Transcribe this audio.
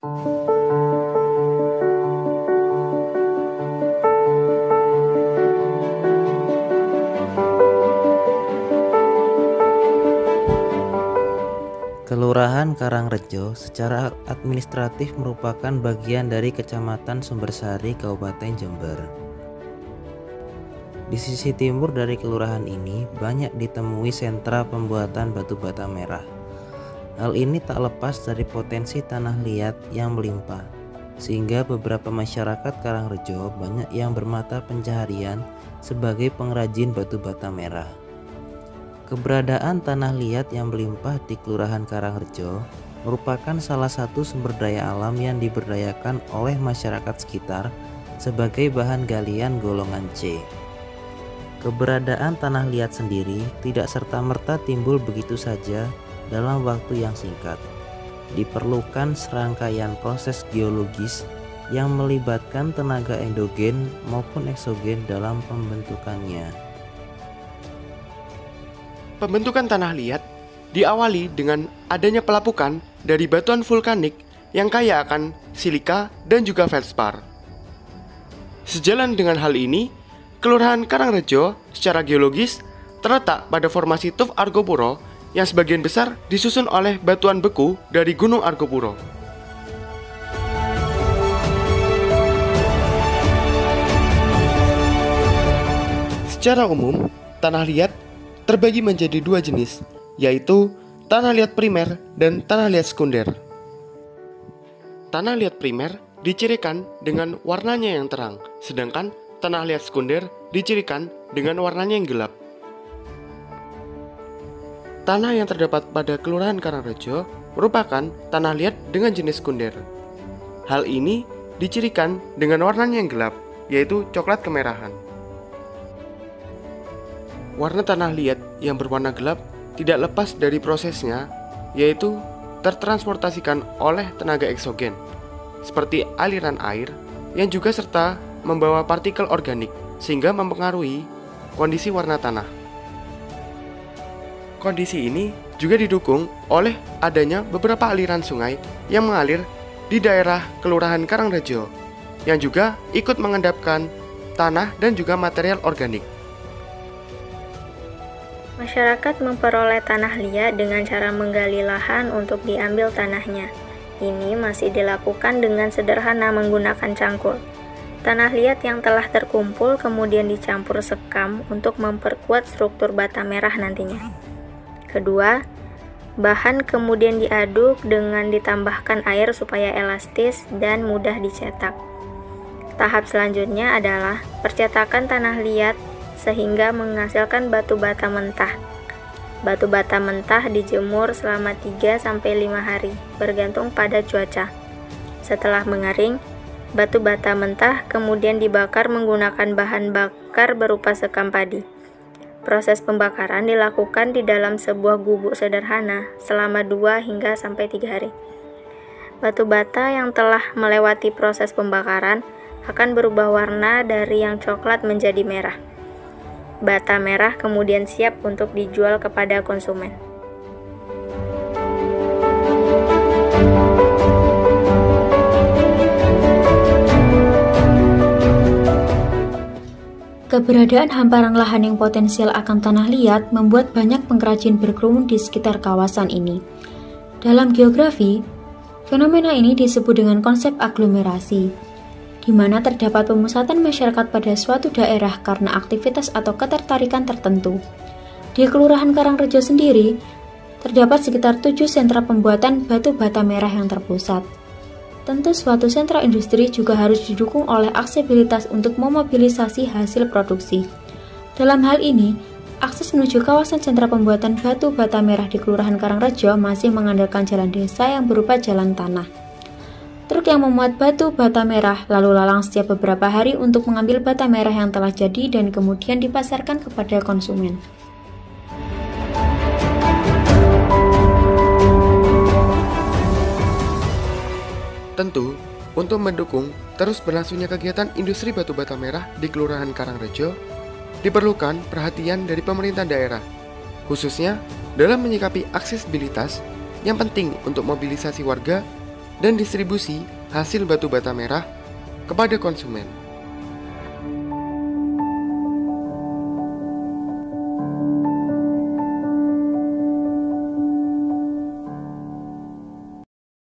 Kelurahan Karangrejo secara administratif merupakan bagian dari Kecamatan Sumbersari, Kabupaten Jember. Di sisi timur dari kelurahan ini banyak ditemui sentra pembuatan batu bata merah. Hal ini tak lepas dari potensi tanah liat yang melimpah, sehingga beberapa masyarakat Karangrejo banyak yang bermata pencaharian sebagai pengrajin batu bata merah. Keberadaan tanah liat yang melimpah di Kelurahan Karangrejo merupakan salah satu sumber daya alam yang diberdayakan oleh masyarakat sekitar sebagai bahan galian golongan C. Keberadaan tanah liat sendiri tidak serta-merta timbul begitu saja dalam waktu yang singkat. Diperlukan serangkaian proses geologis yang melibatkan tenaga endogen maupun eksogen dalam pembentukannya. Pembentukan tanah liat diawali dengan adanya pelapukan dari batuan vulkanik yang kaya akan silika dan juga feldspar. Sejalan dengan hal ini, Kelurahan Karangrejo secara geologis terletak pada formasi Tuf Argopuro yang sebagian besar disusun oleh batuan beku dari Gunung Argopuro. Secara umum, tanah liat terbagi menjadi dua jenis, yaitu tanah liat primer dan tanah liat sekunder. Tanah liat primer dicirikan dengan warnanya yang terang, sedangkan tanah liat sekunder dicirikan dengan warnanya yang gelap. Tanah yang terdapat pada Kelurahan Karangrejo merupakan tanah liat dengan jenis sekunder. Hal ini dicirikan dengan warnanya yang gelap, yaitu coklat kemerahan. Warna tanah liat yang berwarna gelap tidak lepas dari prosesnya, yaitu tertransportasikan oleh tenaga eksogen, seperti aliran air yang juga serta membawa partikel organik, sehingga mempengaruhi kondisi warna tanah. Kondisi ini juga didukung oleh adanya beberapa aliran sungai yang mengalir di daerah Kelurahan Karangrejo, yang juga ikut mengendapkan tanah dan juga material organik. Masyarakat memperoleh tanah liat dengan cara menggali lahan untuk diambil tanahnya. Ini masih dilakukan dengan sederhana menggunakan cangkul. Tanah liat yang telah terkumpul kemudian dicampur sekam untuk memperkuat struktur bata merah nantinya. Kedua, bahan kemudian diaduk dengan ditambahkan air supaya elastis dan mudah dicetak. Tahap selanjutnya adalah percetakan tanah liat sehingga menghasilkan batu bata mentah. Batu bata mentah dijemur selama 3-5 hari, bergantung pada cuaca. Setelah mengering, batu bata mentah kemudian dibakar menggunakan bahan bakar berupa sekam padi. Proses pembakaran dilakukan di dalam sebuah gubuk sederhana selama 2-3 hari. Batu bata yang telah melewati proses pembakaran akan berubah warna dari yang coklat menjadi merah. Bata merah kemudian siap untuk dijual kepada konsumen. Keberadaan hamparan lahan yang potensial akan tanah liat membuat banyak pengrajin berkerumun di sekitar kawasan ini. Dalam geografi, fenomena ini disebut dengan konsep aglomerasi, di mana terdapat pemusatan masyarakat pada suatu daerah karena aktivitas atau ketertarikan tertentu. Di Kelurahan Karangrejo sendiri, terdapat sekitar 7 sentra pembuatan batu bata merah yang terpusat. Tentu suatu sentra industri juga harus didukung oleh aksesibilitas untuk memobilisasi hasil produksi. Dalam hal ini, akses menuju kawasan sentra pembuatan batu bata merah di Kelurahan Karangrejo masih mengandalkan jalan desa yang berupa jalan tanah. Truk yang memuat batu bata merah lalu lalang setiap beberapa hari untuk mengambil bata merah yang telah jadi dan kemudian dipasarkan kepada konsumen. Tentu, untuk mendukung terus berlangsungnya kegiatan industri batu bata merah di Kelurahan Karangrejo, diperlukan perhatian dari pemerintah daerah, khususnya dalam menyikapi aksesibilitas yang penting untuk mobilisasi warga dan distribusi hasil batu bata merah kepada konsumen.